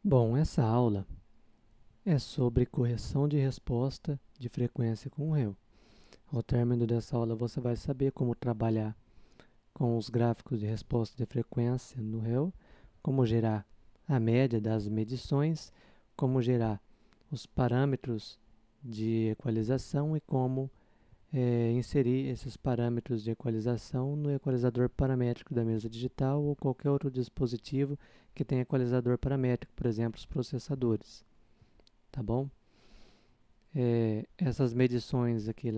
Bom, essa aula é sobre correção de resposta de frequência com o réu. Ao término dessa aula, você vai saber como trabalhar com os gráficos de resposta de frequência no réu, como gerar a média das medições, como gerar os parâmetros de equalização e como inserir esses parâmetros de equalização no equalizador paramétrico da mesa digital ou qualquer outro dispositivo que tenha equalizador paramétrico, por exemplo, os processadores. Tá bom? Essas medições aqui,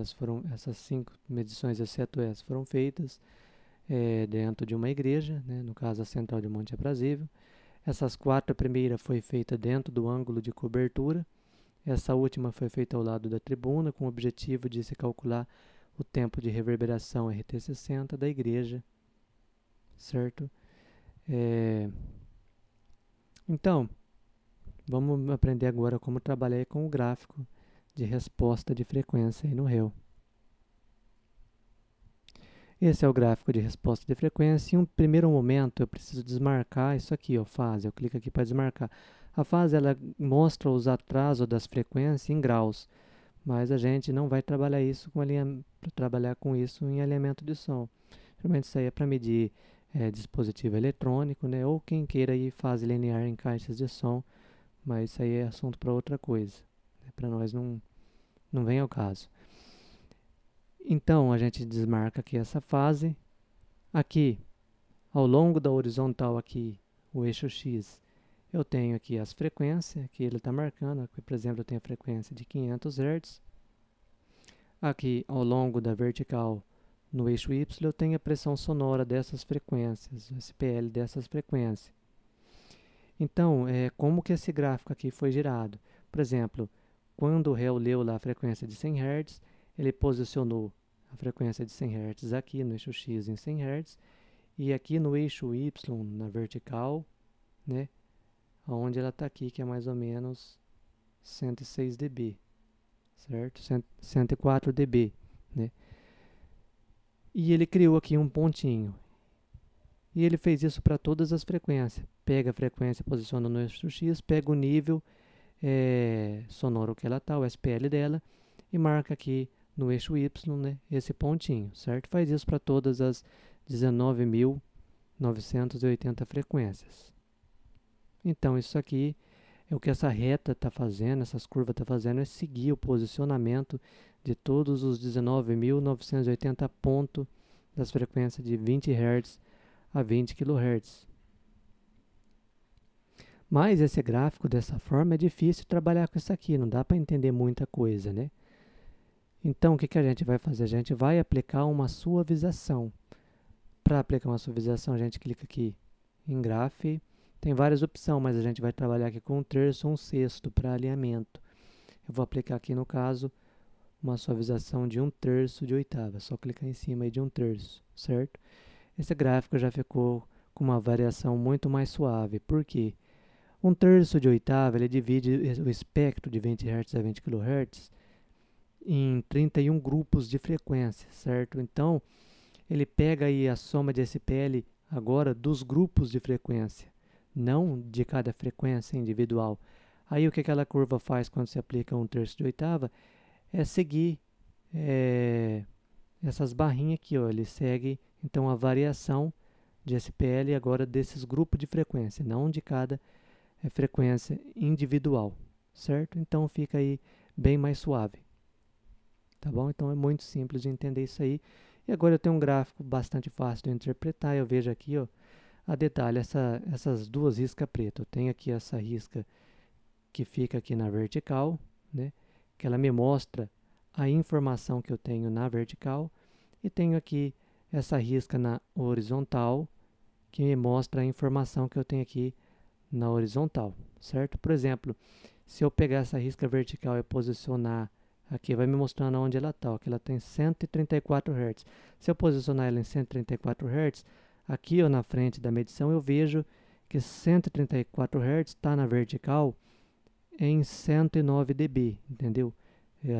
essas 5 medições, exceto essa, foram feitas dentro de uma igreja, né, no caso a Central de Monte Aprazível. Essas 4 primeiras foi feita dentro do ângulo de cobertura. Essa última foi feita ao lado da tribuna, com o objetivo de se calcular o tempo de reverberação RT60 da igreja, certo? Então, vamos aprender agora como trabalhar com o gráfico de resposta de frequência aí no réu. Esse é o gráfico de resposta de frequência. Em um primeiro momento, eu preciso desmarcar isso aqui, ó, fase. Eu clico aqui para desmarcar. A fase ela mostra os atrasos das frequências em graus, mas a gente não vai trabalhar isso com isso em alinhamento de som. Geralmente isso aí é para medir dispositivo eletrônico, né? Ou quem queira ir fase linear em caixas de som, mas isso aí é assunto para outra coisa. Para nós não vem ao caso. Então, a gente desmarca aqui essa fase. Aqui, ao longo da horizontal aqui, o eixo X, eu tenho aqui as frequências, que ele está marcando. Aqui, por exemplo, eu tenho a frequência de 500 Hz. Aqui, ao longo da vertical, no eixo Y, eu tenho a pressão sonora dessas frequências, o SPL dessas frequências. Então, como que esse gráfico aqui foi gerado? Por exemplo, quando o réu leu lá a frequência de 100 Hz, ele posicionou a frequência de 100 Hz aqui no eixo X em 100 Hz e aqui no eixo Y, na vertical, né, onde ela está aqui, que é mais ou menos 106 dB, certo? 104 dB, né? E ele criou aqui um pontinho. E ele fez isso para todas as frequências. Pega a frequência, posiciona no eixo X, pega o nível sonoro que ela está, o SPL dela, e marca aqui no eixo Y, né, esse pontinho, certo? Faz isso para todas as 19.980 frequências. Então, isso aqui é o que essa reta está fazendo, essas curvas estão fazendo, é seguir o posicionamento de todos os 19.980 pontos das frequências de 20 Hz a 20 kHz. Mas esse gráfico dessa forma é difícil trabalhar com isso aqui, não dá para entender muita coisa, né? Então, o que a gente vai fazer? A gente vai aplicar uma suavização. Para aplicar uma suavização, a gente clica aqui em Graph. Tem várias opções, mas a gente vai trabalhar aqui com 1/3 ou 1/6 para alinhamento. Eu vou aplicar aqui, no caso, uma suavização de 1/3 de oitava. Só clicar em cima aí de 1/3, certo? Esse gráfico já ficou com uma variação muito mais suave. Por quê? 1/3 de oitava, ele divide o espectro de 20 Hz a 20 kHz em 31 grupos de frequência, certo? Então, ele pega aí a soma de SPL agora dos grupos de frequência, não de cada frequência individual. Aí, o que aquela curva faz quando se aplica 1/3 de oitava é seguir essas barrinhas aqui, ó. Ele segue, então, a variação de SPL agora desses grupos de frequência, não de cada frequência individual, certo? Então, fica aí bem mais suave. Tá bom? Então é muito simples de entender isso aí. E agora eu tenho um gráfico bastante fácil de interpretar. Eu vejo aqui, ó, a detalhe, essas duas riscas pretas. Eu tenho aqui essa risca que fica aqui na vertical, né? Que ela me mostra a informação que eu tenho na vertical. E tenho aqui essa risca na horizontal, que me mostra a informação que eu tenho aqui na horizontal, certo? Por exemplo, se eu pegar essa risca vertical e posicionar aqui, vai me mostrando onde ela está, que ela tem 134 Hz. Se eu posicionar ela em 134 Hz, aqui ó, na frente da medição eu vejo que 134 Hz está na vertical em 109 dB, entendeu?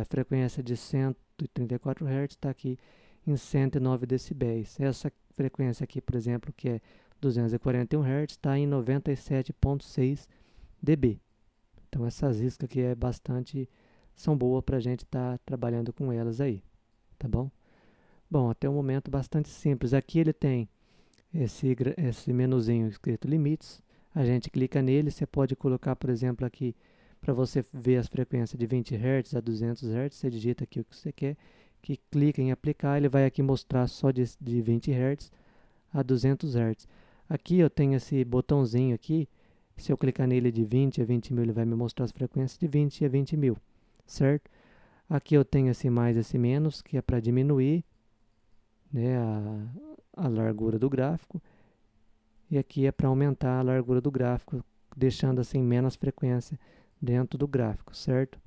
A frequência de 134 Hz está aqui em 109 decibéis. Essa frequência aqui, por exemplo, que é 241 Hz, está em 97,6 dB. Então essas iscas aqui são boas para a gente estar trabalhando com elas aí, tá bom? Bom, até o momento bastante simples. Aqui ele tem esse menuzinho escrito limites. A gente clica nele, você pode colocar, por exemplo, aqui para você ver as frequências de 20 Hz a 200 Hz, você digita aqui o que você quer, que clica em aplicar, ele vai aqui mostrar só de 20 Hz a 200 Hz. Aqui eu tenho esse botãozinho aqui, se eu clicar nele de 20 a 20 mil, ele vai me mostrar as frequências de 20 a 20 mil, certo? Aqui eu tenho esse mais, esse menos, que é para diminuir, né, a largura do gráfico. E aqui é para aumentar a largura do gráfico, deixando assim menos frequência dentro do gráfico, certo?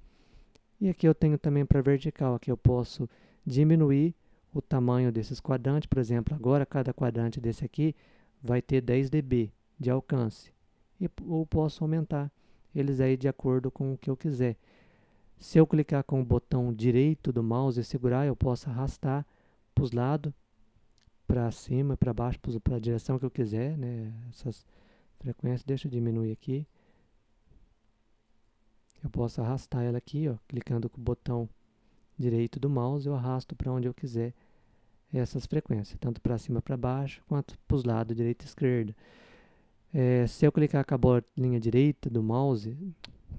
E aqui eu tenho também para vertical, aqui eu posso diminuir o tamanho desses quadrantes, por exemplo, agora cada quadrante desse aqui vai ter 10 dB de alcance, ou posso aumentar eles aí de acordo com o que eu quiser. Se eu clicar com o botão direito do mouse e segurar, eu posso arrastar para os lados, para cima, para baixo, para a direção que eu quiser, né? Essas frequências, deixa eu diminuir aqui. Eu posso arrastar ela aqui, ó, clicando com o botão direito do mouse, eu arrasto para onde eu quiser essas frequências, tanto para cima, para baixo, quanto para os lados, direita e esquerda. Se eu clicar com a bolinha direita do mouse,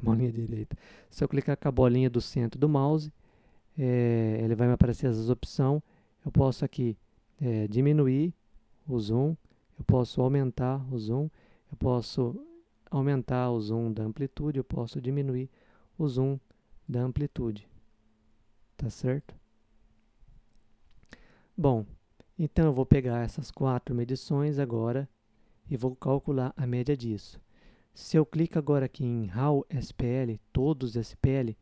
bolinha direita, se eu clicar com a bolinha do centro do mouse, ele vai me aparecer essas opções. Eu posso aqui diminuir o zoom, eu posso aumentar o zoom, eu posso aumentar o zoom da amplitude, eu posso diminuir o zoom da amplitude, tá certo? Bom, então eu vou pegar essas 4 medições agora e vou calcular a média disso. Se eu clico agora aqui em Raw SPL, todos SPL,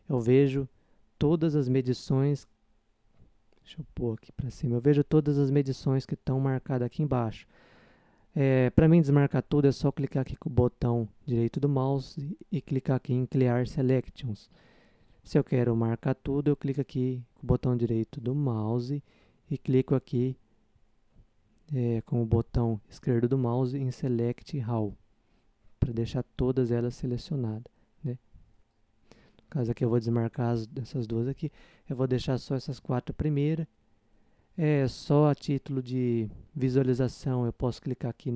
eu vejo todas as medições. Deixa eu pôr aqui para cima. Eu vejo todas as medições que estão marcadas aqui embaixo. Para mim desmarcar tudo, é só clicar aqui com o botão direito do mouse e clicar aqui em Clear Selections. Se eu quero marcar tudo, eu clico aqui com o botão direito do mouse e clico aqui com o botão esquerdo do mouse em Select All, para deixar todas elas selecionadas, né? No caso aqui eu vou desmarcar essas duas aqui, eu vou deixar só essas 4 primeiras. Só a título de visualização eu posso clicar aqui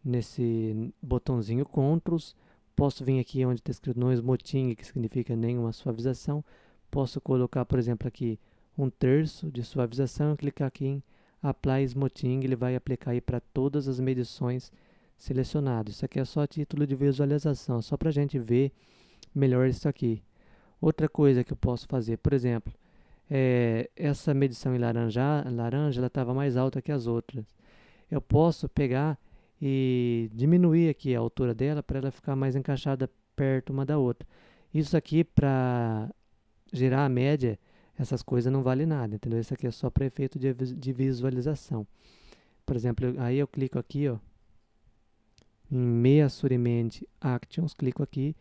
nesse botãozinho Controls, posso vir aqui onde está escrito No Smoothing, que significa nenhuma suavização, posso colocar, por exemplo, aqui 1/3 de suavização, clicar aqui em Apply Smoothing, ele vai aplicar aí para todas as medições selecionadas. Isso aqui é só a título de visualização, só para a gente ver melhor isso aqui. Outra coisa que eu posso fazer, por exemplo, essa medição em laranja ela estava mais alta que as outras. Eu posso pegar e diminuir aqui a altura dela para ela ficar mais encaixada perto uma da outra. Isso aqui para gerar a média, essas coisas não vale nada, entendeu? Isso aqui é só para efeito de visualização. Por exemplo, aí eu clico aqui, ó, em Measurement Actions, clico aqui,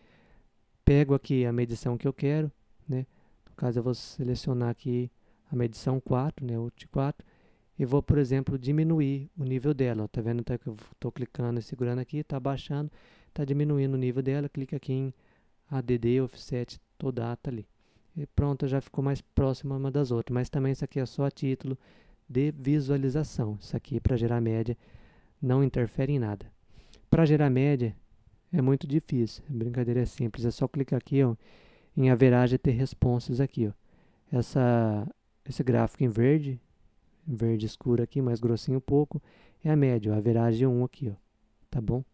pego aqui a medição que eu quero, né? No caso eu vou selecionar aqui a medição 4, né, o T4, e vou, por exemplo, diminuir o nível dela. Ó, tá vendo que eu estou clicando e segurando aqui, está baixando, está diminuindo o nível dela, clica aqui em ADD Offset to Data ali. E pronto, já ficou mais próxima uma das outras, mas também isso aqui é só a título de visualização. Isso aqui para gerar média não interfere em nada. Para gerar média é muito difícil, a brincadeira é simples, é só clicar aqui, ó, em Average T Responses aqui, ó. Esse gráfico em verde escuro aqui, mais grossinho um pouco, é a média, a Average 1 aqui, ó, tá bom?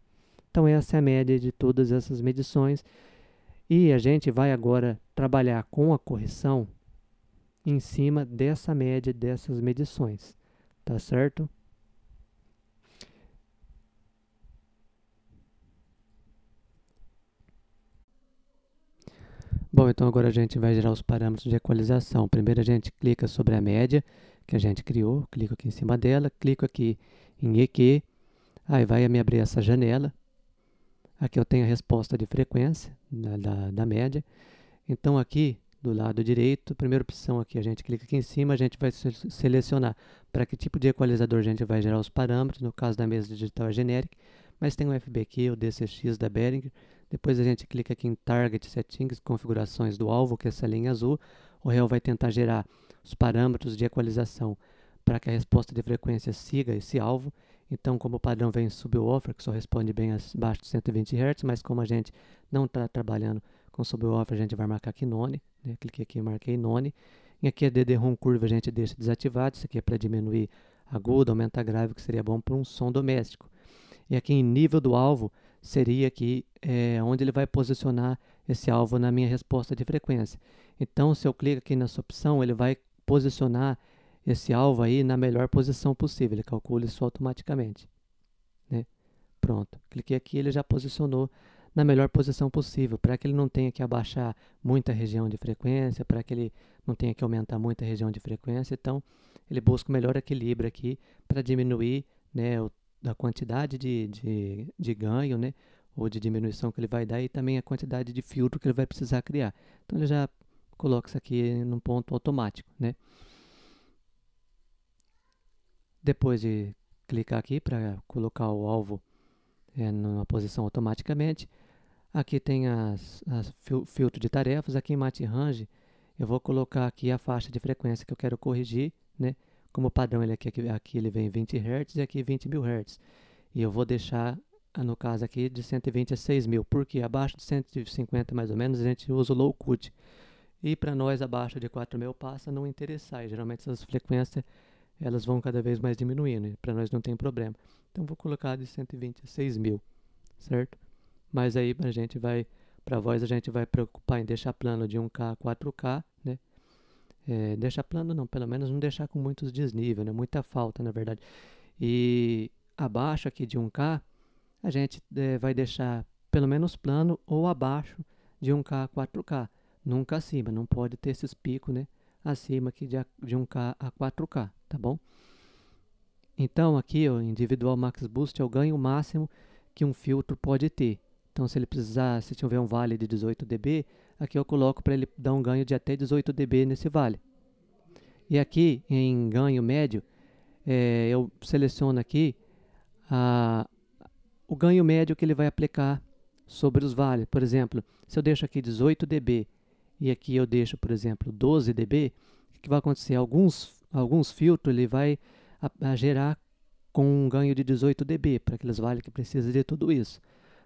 Então essa é a média de todas essas medições e a gente vai agora trabalhar com a correção em cima dessa média dessas medições, tá certo? Bom, então agora a gente vai gerar os parâmetros de equalização. Primeiro a gente clica sobre a média que a gente criou, clico aqui em cima dela, clico aqui em EQ, aí vai me abrir essa janela. Aqui eu tenho a resposta de frequência da média. Então aqui do lado direito, primeira opção aqui, a gente clica aqui em cima, a gente vai selecionar para que tipo de equalizador a gente vai gerar os parâmetros, no caso da mesa digital é generic, mas tem o FBQ, o DCX da Behringer. Depois a gente clica aqui em Target Settings, configurações do alvo, que é essa linha azul. O réu vai tentar gerar os parâmetros de equalização para que a resposta de frequência siga esse alvo. Então, como padrão vem subwoofer, que só responde bem abaixo de 120 Hz, mas como a gente não está trabalhando com subwoofer, a gente vai marcar aqui None, né? Cliquei aqui e marquei None. E aqui a DD-ROM Curve a gente deixa desativado, isso aqui é para diminuir agudo, aumentar grave, que seria bom para um som doméstico. E aqui em nível do alvo, seria aqui onde ele vai posicionar esse alvo na minha resposta de frequência. Então, se eu clico aqui nessa opção, ele vai posicionar esse alvo aí na melhor posição possível. Ele calcula isso automaticamente, né? Pronto. Cliquei aqui, ele já posicionou na melhor posição possível, para que ele não tenha que abaixar muita região de frequência, para que ele não tenha que aumentar muita região de frequência. Então, ele busca o melhor equilíbrio aqui para diminuir, né, a quantidade de ganho, né, ou de diminuição que ele vai dar, e também a quantidade de filtro que ele vai precisar criar. Então, ele já coloca isso aqui num ponto automático, né? Depois de clicar aqui para colocar o alvo numa posição automaticamente, aqui tem as filtro de tarefas. Aqui em Mate Range, eu vou colocar aqui a faixa de frequência que eu quero corrigir, né? Como padrão, aqui ele vem 20 Hz e aqui 20.000 Hz. E eu vou deixar, no caso aqui, de 120 a 6.000, porque abaixo de 150 mais ou menos a gente usa o low cut. E para nós, abaixo de 4.000 passa a não interessar. E geralmente essas frequências elas vão cada vez mais diminuindo, e para nós não tem problema. Então vou colocar de 120 a 6.000, certo? Mas aí para voz a gente vai preocupar em deixar plano de 1K a 4K, né? Deixar plano não, pelo menos não deixar com muitos desníveis, né? Muita falta, na verdade. E abaixo aqui de 1K, a gente vai deixar pelo menos plano ou abaixo de 1K a 4K. Nunca acima, não pode ter esses picos, né? Acima aqui de 1K a 4K, tá bom? Então aqui, o Individual Max Boost é o ganho máximo que um filtro pode ter. Então se ele precisar, se tiver um vale de 18 dB, aqui eu coloco para ele dar um ganho de até 18 dB nesse vale. E aqui em ganho médio, eu seleciono aqui o ganho médio que ele vai aplicar sobre os vales. Por exemplo, se eu deixo aqui 18 dB e aqui eu deixo, por exemplo, 12 dB, o que vai acontecer? Alguns filtros ele vai gerar com um ganho de 18 dB, para aqueles vales que precisam de tudo isso.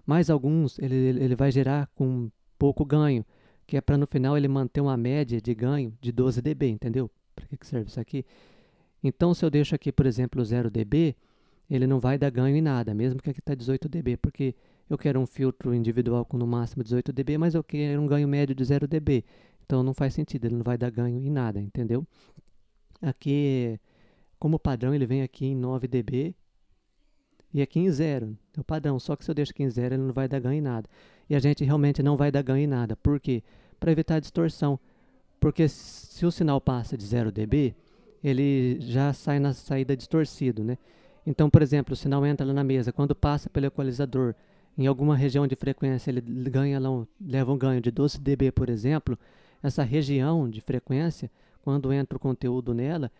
Mas alguns ele vai gerar com pouco ganho, que é para no final ele manter uma média de ganho de 12 dB, entendeu? Para que serve isso aqui? Então, se eu deixo aqui, por exemplo, 0 dB, ele não vai dar ganho em nada, mesmo que aqui está 18 dB, porque eu quero um filtro individual com no máximo 18 dB, mas eu quero um ganho médio de 0 dB. Então, não faz sentido, ele não vai dar ganho em nada, entendeu? Aqui, como padrão, ele vem aqui em 9 dB e aqui em 0. É o padrão, só que se eu deixo aqui em 0, ele não vai dar ganho em nada. E a gente realmente não vai dar ganho em nada. Por quê? Para evitar distorção. Porque se o sinal passa de 0 dB, ele já sai na saída distorcido, né? Então, por exemplo, o sinal entra lá na mesa, quando passa pelo equalizador, em alguma região de frequência, ele leva um ganho de 12 dB, por exemplo. Essa região de frequência, quando entra o conteúdo nela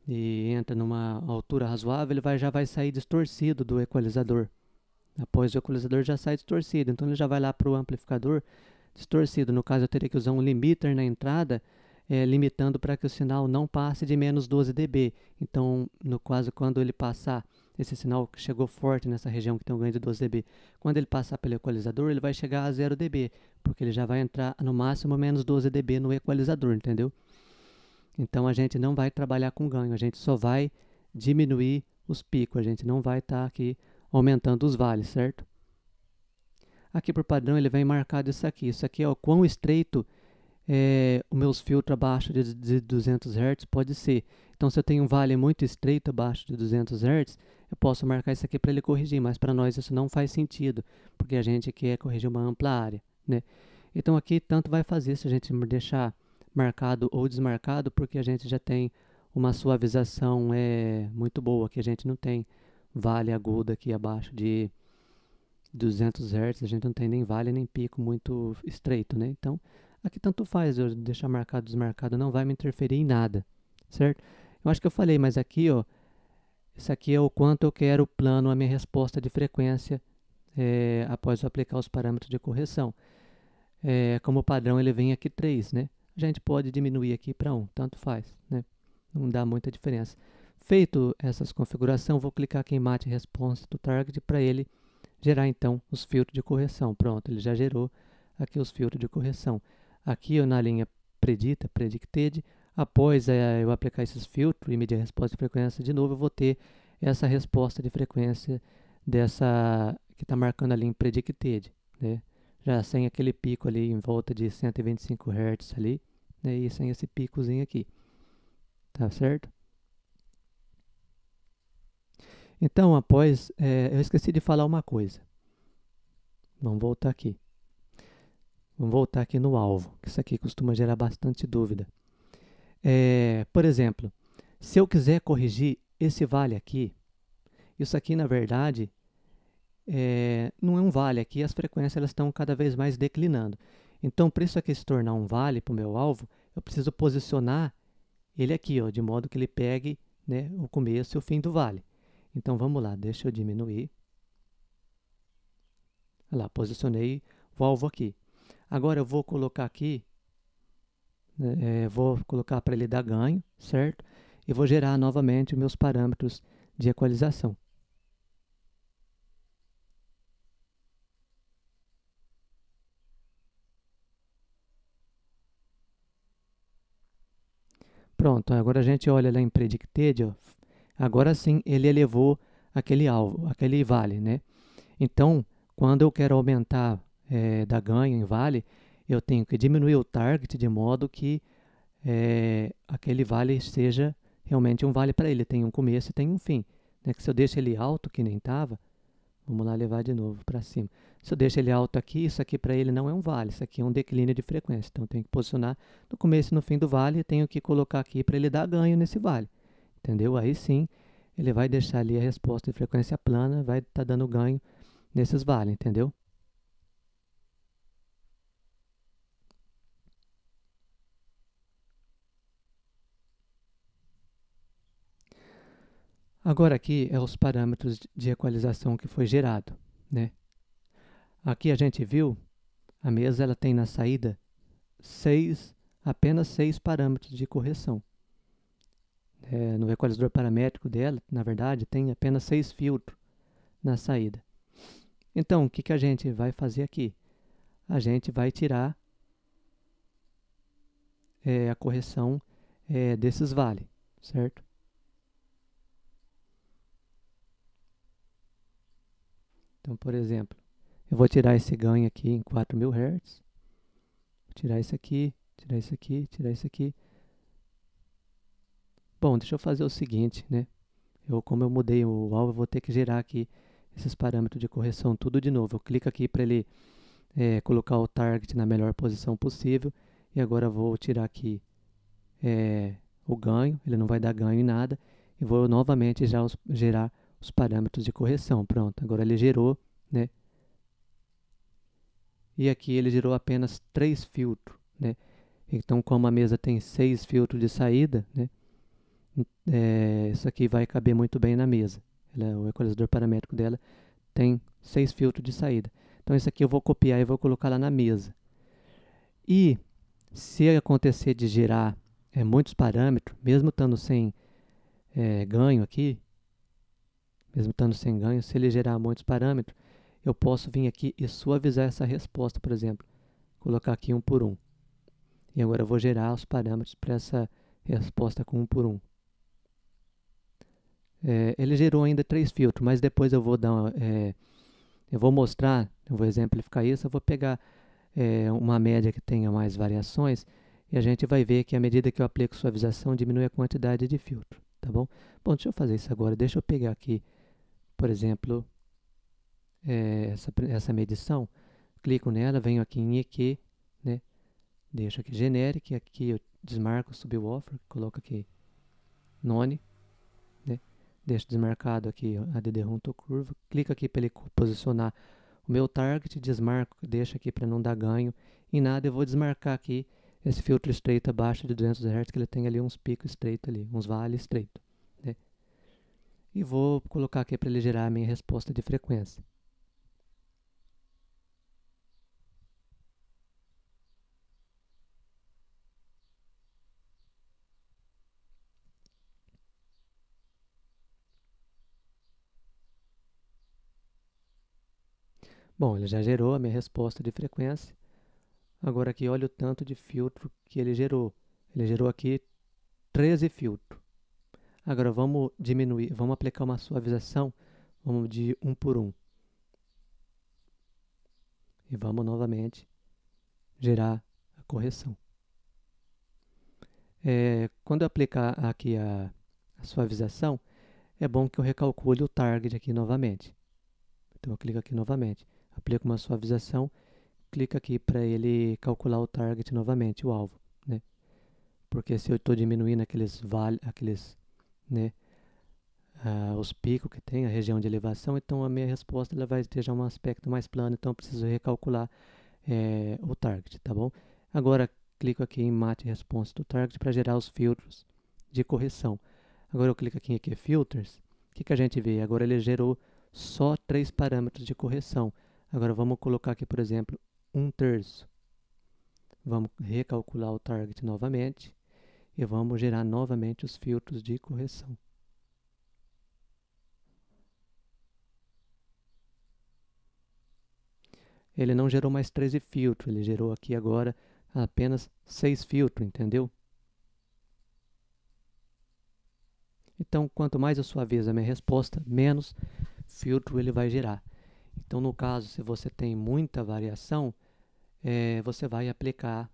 e entra numa altura razoável, ele já vai sair distorcido do equalizador. Após o equalizador já sai distorcido, então ele já vai lá para o amplificador distorcido. No caso, eu teria que usar um limiter na entrada, limitando para que o sinal não passe de menos 12 dB. Então, no caso, quando ele passar, esse sinal que chegou forte nessa região que tem um ganho de 12 dB, quando ele passar pelo equalizador, ele vai chegar a 0 dB, porque ele já vai entrar no máximo menos 12 dB no equalizador, entendeu? Então, a gente não vai trabalhar com ganho, a gente só vai diminuir os picos, a gente não vai estar aqui aumentando os vales, certo? Aqui por padrão ele vem marcado isso aqui. Isso aqui é o quão estreito os meus filtros abaixo de 200 Hz pode ser. Então, se eu tenho um vale muito estreito abaixo de 200 Hz, eu posso marcar isso aqui para ele corrigir, mas para nós isso não faz sentido, porque a gente quer corrigir uma ampla área, né? Então, aqui tanto vai fazer se a gente deixar marcado ou desmarcado, porque a gente já tem uma suavização muito boa, que a gente não tem vale agudo aqui abaixo de 200 Hz, a gente não tem nem vale nem pico muito estreito, né? Então, aqui tanto faz eu deixar marcado ou desmarcado, não vai me interferir em nada, certo? Eu acho que eu falei, mas aqui, ó, Esse aqui é o quanto eu quero plano a minha resposta de frequência após eu aplicar os parâmetros de correção. Como padrão ele vem aqui 3, né? A gente pode diminuir aqui para 1, tanto faz, né? Não dá muita diferença. Feito essas configurações, vou clicar aqui em Mate Response to Target para ele gerar então os filtros de correção. Pronto, ele já gerou aqui os filtros de correção. Aqui na linha Predicted, após eu aplicar esses filtros e medir a resposta de frequência de novo, eu vou ter essa resposta de frequência dessa que está marcando ali em Predicted, né? Já sem aquele pico ali em volta de 125 Hz ali, né? E sem esse picozinho aqui, tá certo? Então, após, eu esqueci de falar uma coisa. Vamos voltar aqui. Vamos voltar aqui no alvo, que isso aqui costuma gerar bastante dúvida. Por exemplo, se eu quiser corrigir esse vale aqui, isso aqui na verdade não é um vale aqui, as frequências elas estão cada vez mais declinando. Então, para isso aqui se tornar um vale para o meu alvo, eu preciso posicionar ele aqui, ó, de modo que ele pegue, né, o começo e o fim do vale. Então, vamos lá, deixa eu diminuir. Olha lá, posicionei o alvo aqui. Agora, eu vou colocar aqui, né, vou colocar para ele dar ganho, certo? E vou gerar novamente meus parâmetros de equalização. Pronto, agora a gente olha lá em Predicted, ó, agora sim ele elevou aquele alvo, aquele vale, né? Então, quando eu quero aumentar, dar ganho em vale, eu tenho que diminuir o target de modo que aquele vale seja realmente um vale para ele, tem um começo e tem um fim. Né? Que se eu deixo ele alto, que nem estava, vamos lá levar de novo para cima. Se eu deixo ele alto aqui, isso aqui para ele não é um vale, isso aqui é um declínio de frequência. Então, eu tenho que posicionar no começo e no fim do vale e tenho que colocar aqui para ele dar ganho nesse vale. Entendeu? Aí sim, ele vai deixar ali a resposta de frequência plana, vai estar dando ganho nesses vales, entendeu? Agora aqui é os parâmetros de equalização que foi gerado, né? Aqui a gente viu, a mesa ela tem na saída apenas 6 parâmetros de correção. No equalizador paramétrico dela, na verdade, tem apenas 6 filtros na saída. Então, o que, que a gente vai fazer aqui? A gente vai tirar a correção desses vales, certo? Então, por exemplo, eu vou tirar esse ganho aqui em 4.000 Hz, vou tirar isso aqui, tirar isso aqui, tirar isso aqui. Bom, deixa eu fazer o seguinte, né? Como eu mudei o alvo, eu vou ter que gerar aqui esses parâmetros de correção tudo de novo. Eu clico aqui para ele colocar o target na melhor posição possível. E agora eu vou tirar aqui o ganho, ele não vai dar ganho em nada. E vou novamente gerar os parâmetros de correção. Pronto, agora ele gerou, né? E aqui ele gerou apenas 3 filtros, né? Então, como a mesa tem 6 filtros de saída, né? Isso aqui vai caber muito bem na mesa. O equalizador paramétrico dela tem 6 filtros de saída. Então, isso aqui eu vou copiar e vou colocar lá na mesa. E se acontecer de gerar muitos parâmetros, mesmo estando sem ganho aqui, mesmo estando sem ganho, se ele gerar muitos parâmetros, eu posso vir aqui e suavizar essa resposta, por exemplo. Colocar aqui 1 por 1. E agora eu vou gerar os parâmetros para essa resposta com 1 por 1. Ele gerou ainda 3 filtros, mas depois eu vou eu vou mostrar, eu vou exemplificar isso, eu vou pegar uma média que tenha mais variações e a gente vai ver que à medida que eu aplico suavização, diminui a quantidade de filtro, tá bom? Bom, deixa eu fazer isso agora, deixa eu pegar aqui, por exemplo, essa medição, clico nela, venho aqui em EQ, né? Deixo aqui Generic, aqui eu desmarco o Subwoofer, coloco aqui None, né? Deixo desmarcado aqui a ADD-ROM to Curve, clico aqui para ele posicionar o meu target, desmarco, deixo aqui para não dar ganho em nada, eu vou desmarcar aqui esse filtro estreito abaixo de 200 Hz, que ele tem ali uns picos estreitos ali, uns vales estreitos, né? e vou colocar aqui para ele gerar a minha resposta de frequência. Bom, ele já gerou a minha resposta de frequência. Agora aqui, olha o tanto de filtro que ele gerou. Ele gerou aqui 13 filtros. Agora vamos diminuir, vamos aplicar uma suavização, vamos de 1 por 1. E vamos novamente gerar a correção. Quando eu aplicar aqui a suavização, é bom que eu recalcule o target aqui novamente. Então eu clico aqui novamente, aplico uma suavização, clico aqui para ele calcular o target novamente, o alvo, né? Porque se eu estou diminuindo aqueles né, os picos que tem, a região de elevação, então a minha resposta ela vai ter já um aspecto mais plano, então eu preciso recalcular o target, tá bom? Agora clico aqui em Mate Response do Target para gerar os filtros de correção. Agora eu clico aqui em EQ Filters, o que a gente vê? Agora ele gerou só 3 parâmetros de correção. Agora vamos colocar aqui, por exemplo, 1/3. Vamos recalcular o target novamente e vamos gerar novamente os filtros de correção. Ele não gerou mais 13 filtros, ele gerou aqui agora apenas 6 filtros, entendeu? Então, quanto mais eu suavizo a minha resposta, menos filtro ele vai gerar. Então, no caso, se você tem muita variação, você vai aplicar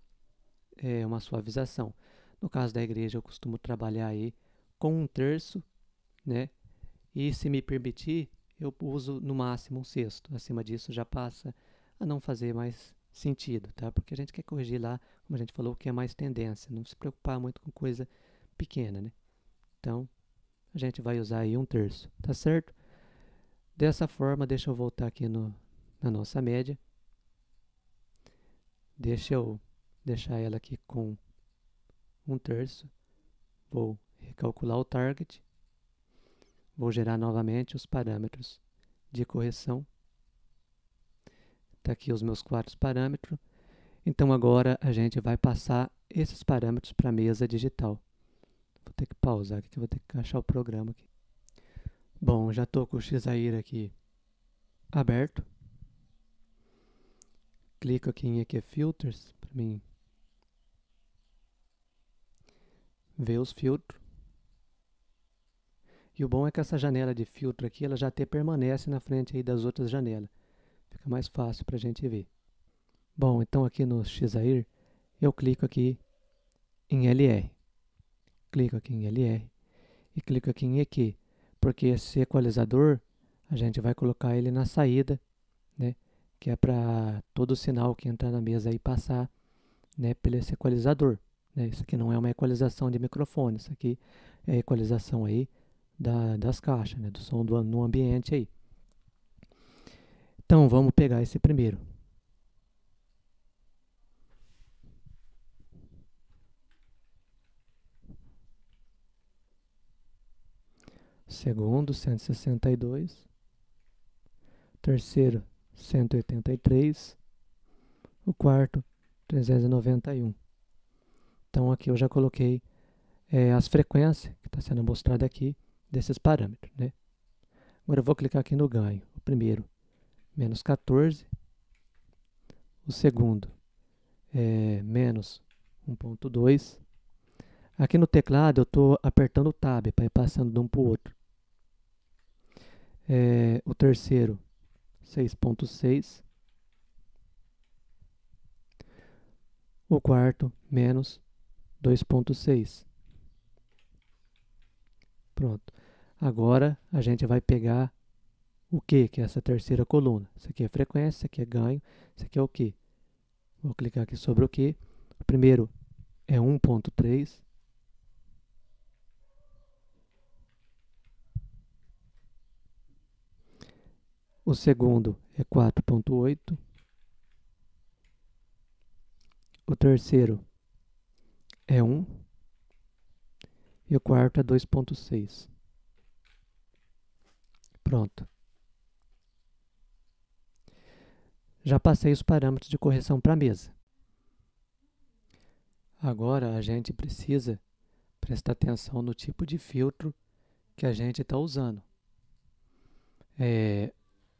uma suavização. No caso da igreja, eu costumo trabalhar aí com 1/3, né? E se me permitir, eu uso no máximo 1/6. Acima disso já passa a não fazer mais sentido, tá? Porque a gente quer corrigir lá, como a gente falou, o que é mais tendência, não se preocupar muito com coisa pequena, né? Então, a gente vai usar aí 1/3, tá certo? Dessa forma, deixa eu voltar aqui na nossa média. Deixa eu deixar ela aqui com 1/3. Vou recalcular o target. Vou gerar novamente os parâmetros de correção. Está aqui os meus 4 parâmetros. Então agora a gente vai passar esses parâmetros para a mesa digital. Vou ter que pausar aqui, que eu vou ter que achar o programa aqui. Bom, já estou com o Xair aqui aberto. Clico aqui em EQ Filters para mim ver os filtros. E o bom é que essa janela de filtro aqui, ela já até permanece na frente aí das outras janelas. Fica mais fácil para a gente ver. Bom, então aqui no Xair, eu clico aqui em LR. Clico aqui em LR e clico aqui em EQ. Porque esse equalizador, a gente vai colocar ele na saída, né? Que é para todo o sinal que entrar na mesa aí passar, né, pelo esse equalizador. Né? Isso aqui não é uma equalização de microfone, isso aqui é a equalização aí das caixas, né, do som no ambiente aí. Então vamos pegar esse primeiro. Segundo, 162. Terceiro, 183. O quarto, 391. Então aqui eu já coloquei as frequências que está sendo mostrada aqui desses parâmetros, né? Agora eu vou clicar aqui no ganho. O primeiro, menos 14. O segundo é menos 1.2. Aqui no teclado eu estou apertando o Tab para ir passando de um para o outro. O terceiro, 6.6. O quarto, menos 2.6. Pronto. Agora a gente vai pegar o Q, que é essa terceira coluna. Isso aqui é frequência, isso aqui é ganho, isso aqui é o Q. Vou clicar aqui sobre o Q. O primeiro é 1.3. O segundo é 4.8. O terceiro é 1. E o quarto é 2.6. Pronto. Já passei os parâmetros de correção para a mesa. Agora a gente precisa prestar atenção no tipo de filtro que a gente está usando.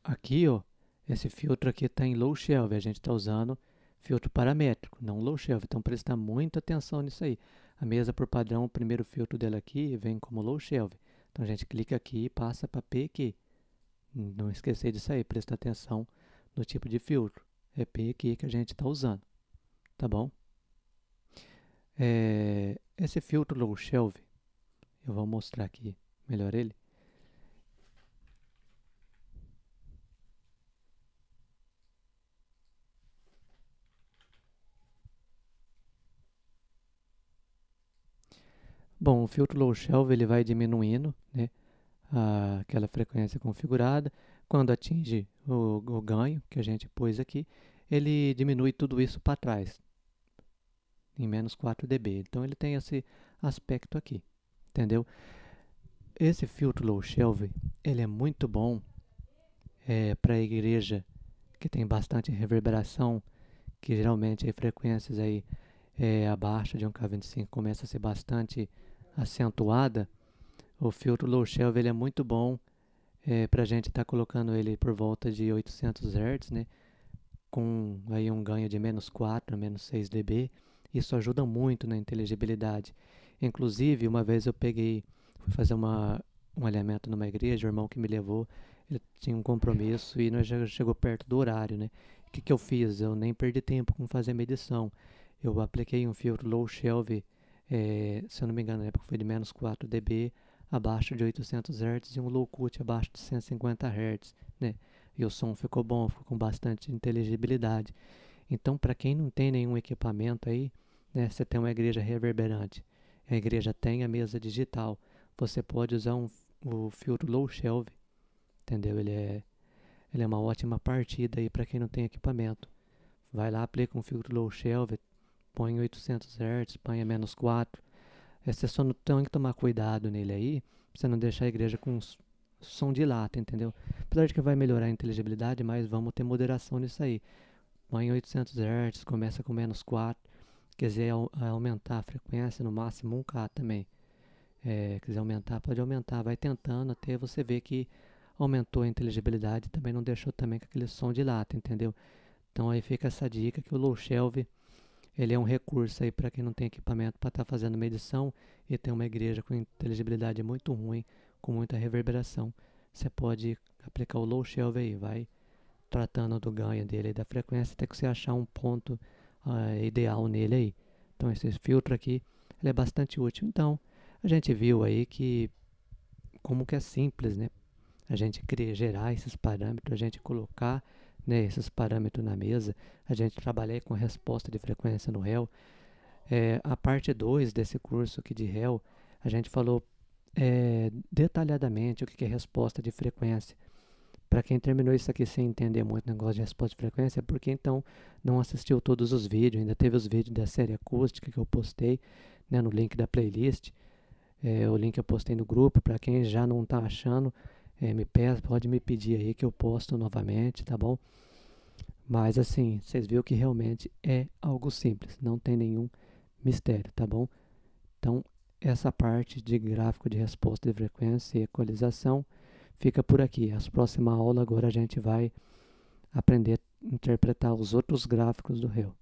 Aqui, ó, esse filtro aqui está em low shelf, a gente está usando filtro paramétrico, não low shelf, então presta muita atenção nisso aí. A mesa, por padrão, o primeiro filtro dela aqui vem como low shelf, então a gente clica aqui e passa para PQ. Não esquecer disso aí, presta atenção no tipo de filtro, é PQ que a gente está usando, tá bom? Esse filtro low shelf, eu vou mostrar aqui melhor ele. Bom, o filtro low shelf ele vai diminuindo, né, aquela frequência configurada. Quando atinge o ganho que a gente pôs aqui, ele diminui tudo isso para trás, em menos 4 dB. Então ele tem esse aspecto aqui, entendeu? Esse filtro low shelf ele é muito bom para a igreja que tem bastante reverberação, que geralmente as frequências aí abaixo de 1K25 começa a ser bastante acentuada. O filtro low shelf ele é muito bom para a gente estar colocando ele por volta de 800 Hz, né? Com aí um ganho de menos 4 a menos 6 dB. Isso ajuda muito na inteligibilidade. Inclusive, uma vez eu fui fazer um alinhamento numa igreja, o irmão que me levou, ele tinha um compromisso e nós já chegou perto do horário, né? O que eu fiz? Eu nem perdi tempo com fazer a medição. Eu apliquei um filtro low shelf, se eu não me engano, na época foi de menos 4 dB, abaixo de 800 Hz e um low cut abaixo de 150 Hz, né? E o som ficou bom, ficou com bastante inteligibilidade. Então, para quem não tem nenhum equipamento aí, né, você tem uma igreja reverberante, a igreja tem a mesa digital, você pode usar o filtro low shelf, entendeu? Ele é uma ótima partida aí para quem não tem equipamento. Vai lá, aplica um filtro low shelf, põe 800 Hz, põe a menos 4. Você só não tem que tomar cuidado nele aí, pra você não deixar a igreja com som de lata, entendeu? Apesar de que vai melhorar a inteligibilidade, mas vamos ter moderação nisso aí. Põe 800 Hz, começa com menos 4. Quiser aumentar a frequência, no máximo 1K também. Quiser aumentar, pode aumentar. Vai tentando até você ver que aumentou a inteligibilidade, também não deixou também com aquele som de lata, entendeu? Então aí fica essa dica que o low shelf ele é um recurso aí para quem não tem equipamento para estar fazendo medição e tem uma igreja com inteligibilidade muito ruim, com muita reverberação. Você pode aplicar o low shelf aí, vai tratando do ganho dele, da frequência, até que você achar um ponto ideal nele aí. Então esse filtro aqui ele é bastante útil. Então a gente viu aí que como que é simples, né? A gente gerar esses parâmetros, a gente colocar, né, esses parâmetros na mesa, a gente trabalhar com resposta de frequência no réu. A parte 2 desse curso aqui de réu, a gente falou detalhadamente o que é resposta de frequência. Para quem terminou isso aqui sem entender muito o negócio de resposta de frequência, é porque então não assistiu todos os vídeos, ainda teve os vídeos da série acústica que eu postei, né, no link da playlist. O link eu postei no grupo, para quem já não está achando, pode me pedir aí que eu posto novamente, tá bom? Mas assim, vocês viram que realmente é algo simples, não tem nenhum mistério, tá bom? Então, essa parte de gráfico de resposta de frequência e equalização fica por aqui. As próximas aulas agora a gente vai aprender a interpretar os outros gráficos do réu.